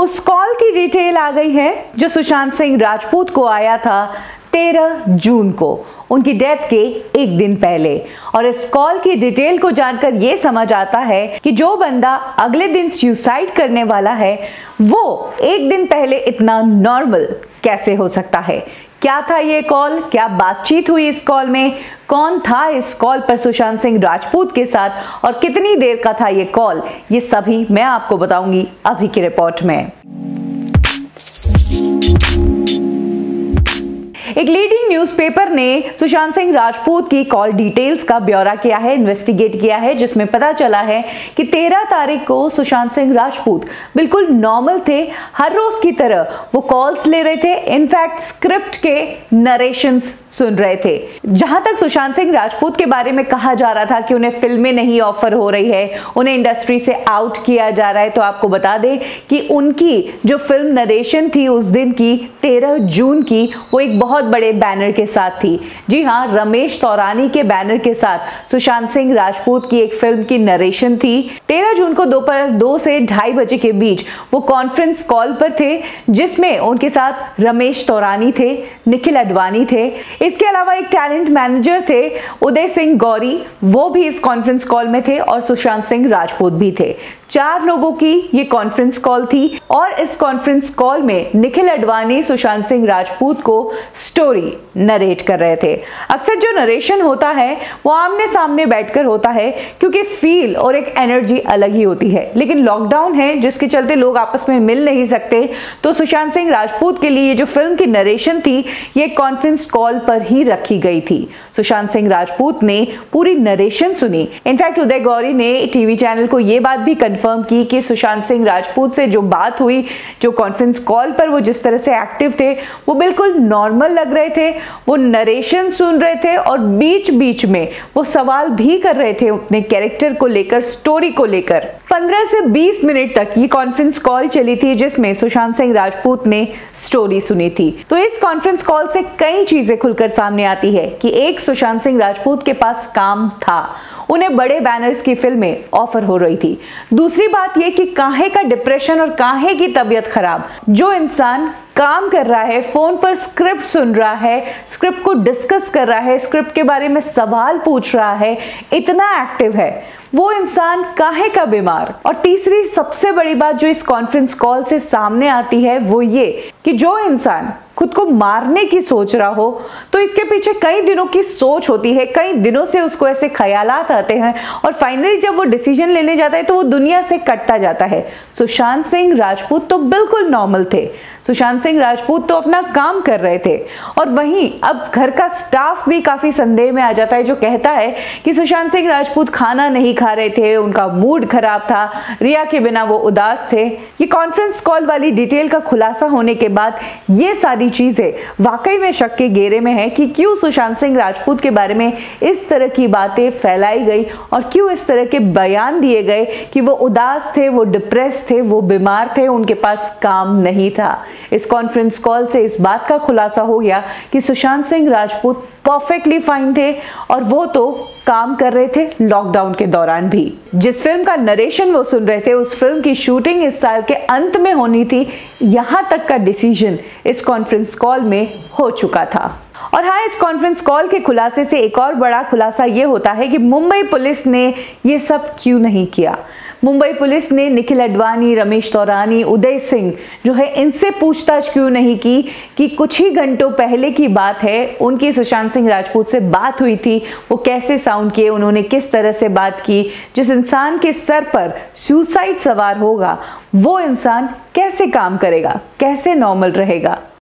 उस कॉल की डिटेल आ गई है जो सुशांत सिंह राजपूत को आया था 13 जून को, उनकी डेथ के एक दिन पहले। और इस कॉल की डिटेल को जानकर यह समझ आता है कि जो बंदा अगले दिन सुसाइड करने वाला है वो एक दिन पहले इतना नॉर्मल कैसे हो सकता है। क्या था ये कॉल, क्या बातचीत हुई इस कॉल में, कौन था इस कॉल पर सुशांत सिंह राजपूत के साथ और कितनी देर का था ये कॉल, ये सभी मैं आपको बताऊंगी अभी की रिपोर्ट में। एक लीडिंग न्यूज़पेपर ने सुशांत सिंह राजपूत की कॉल डिटेल्स का ब्यौरा किया है, इन्वेस्टिगेट किया है, जिसमें पता चला है कि 13 तारीख को सुशांत सिंह राजपूत बिल्कुल नॉर्मल थे। हर रोज की तरह वो कॉल्स ले रहे थे, इनफैक्ट स्क्रिप्ट के नरेशंस सुन रहे थे। जहां तक सुशांत सिंह राजपूत के बारे में कहा जा रहा था कि उन्हें फिल्में नहीं ऑफर हो रही है, उन्हें इंडस्ट्री से आउट किया जा रहा है, तो आपको बता दें कि उनकी जो फिल्म नरेशन थी उस दिन की 13 जून की, वो एक बहुत बड़े बैनर के साथ थी। जी हाँ, रमेश तौरानी के बैनर के साथ सुशांत सिंह राजपूत की एक फिल्म की नरेशन थी। 13 जून को दोपहर 2 से 2:30 बजे के बीच वो कॉन्फ्रेंस कॉल पर थे, जिसमें उनके साथ रमेश तौरानी थे, निखिल अडवाणी थे, इसके अलावा एक टैलेंट मैनेजर थे उदय सिंह गौरी, वो भी इस कॉन्फ्रेंस कॉल में थे और सुशांत सिंह राजपूत भी थे। 4 लोगों की ये कॉन्फ्रेंस कॉल थी और इस कॉन्फ्रेंस कॉल में निखिल अडवाणी सुशांत सिंह राजपूत को स्टोरी नरेट कर रहे थे। अक्सर जो नरेशन होता है वो आमने सामने बैठकर होता है, क्योंकि फील और एक एनर्जी अलग ही होती है। लेकिन लॉकडाउन है जिसके चलते लोग आपस में मिल नहीं सकते, तो सुशांत सिंह राजपूत के लिए ये जो फिल्म की नरेशन थी ये कॉन्फ्रेंस कॉल पर ही रखी गई थी। सुशांत सिंह राजपूत ने पूरी नरेशन सुनी। इनफैक्ट उदय गौरी ने टीवी चैनल को यह बात भी कंफर्म की कि सुशांत सिंह राजपूत से जो बात हुई, जो कॉन्फ्रेंस कॉल पर वो जिस तरह से एक्टिव थे, वो बिल्कुल नॉर्मल लग रहे थे। वो नरेशन सुन रहे थे और बीच बीच में वो सवाल भी कर रहे थे अपने कैरेक्टर को लेकर, स्टोरी को लेकर। 15 से 20 मिनट तक ये कॉन्फ्रेंस कॉल चली थी, जिसमें सुशांत सिंह राजपूत ने स्टोरी सुनी थी। तो इस कॉन्फ्रेंस कॉल से कई चीजें खुलकर सामने आती है कि एक, सुशांत सिंह राजपूत के पास काम था, उन्हें बड़े बैनर्स की फिल्में ऑफर हो रही थी। दूसरी बात यह कि काहे का डिप्रेशन और काहे की तबीयत खराब। जो इंसान काम कर रहा है, फोन पर स्क्रिप्ट सुन रहा है, स्क्रिप्ट को डिस्कस कर रहा है, स्क्रिप्ट के बारे में सवाल पूछ रहा है, इतना एक्टिव है, वो इंसान काहे का बीमार। और तीसरी सबसे बड़ी बात जो इस कॉन्फ्रेंस कॉल से सामने आती है वो ये कि जो इंसान खुद को मारने की सोच रहा हो तो इसके पीछे कई दिनों की सोच होती है, कई दिनों से उसको ऐसे ख्यालात आते हैं और फाइनली जब वो डिसीजन लेने जाता है तो वो दुनिया से कटता जाता है। सुशांत सिंह राजपूत तो बिल्कुल नॉर्मल थे, सुशांत सिंह राजपूत तो अपना काम कर रहे थे। और वहीं अब घर का स्टाफ भी काफी संदेह में आ जाता है, जो कहता है कि सुशांत सिंह राजपूत खाना नहीं खा रहे थे, उनका मूड खराब था, रिया के बिना वो उदास थे। ये कॉन्फ्रेंस कॉल वाली डिटेल का खुलासा होने के बाद ये सारी चीजें वाकई में शक के घेरे में है कि क्यों सुशांत सिंह राजपूत के बारे में इस तरह की बातें फैलाई गई और क्यों इस तरह के बयान दिए गए कि वो उदास थे, वो डिप्रेस थे, वो बीमार थे, उनके पास काम नहीं था। इस कॉन्फ्रेंस कॉल से इस बात का खुलासा हो गया कि सुशांत सिंह राजपूत परफेक्टली फाइन थे और वो तो काम कर रहे थे लॉकडाउन के दौरान भी। जिस फिल्म का नरेशन वो सुन रहे थे उस फिल्म की शूटिंग इस साल के अंत में होनी थी, यहां तक का डिसीजन इस कॉन्फ्रेंस कॉल में हो चुका था। और हाँ, इस कॉन्फ्रेंस कॉल के खुलासे से एक और बड़ा खुलासा ये होता है कि मुंबई पुलिस ने ये सब क्यों नहीं किया। मुंबई पुलिस ने निखिल अडवाणी, रमेश तौरानी, उदय सिंह जो है इनसे पूछताछ क्यों नहीं की कि कुछ ही घंटों पहले की बात है, उनकी सुशांत सिंह राजपूत से बात हुई थी, वो कैसे साउंड किए, उन्होंने किस तरह से बात की। जिस इंसान के सर पर सुसाइड सवार होगा वो इंसान कैसे काम करेगा, कैसे नॉर्मल रहेगा।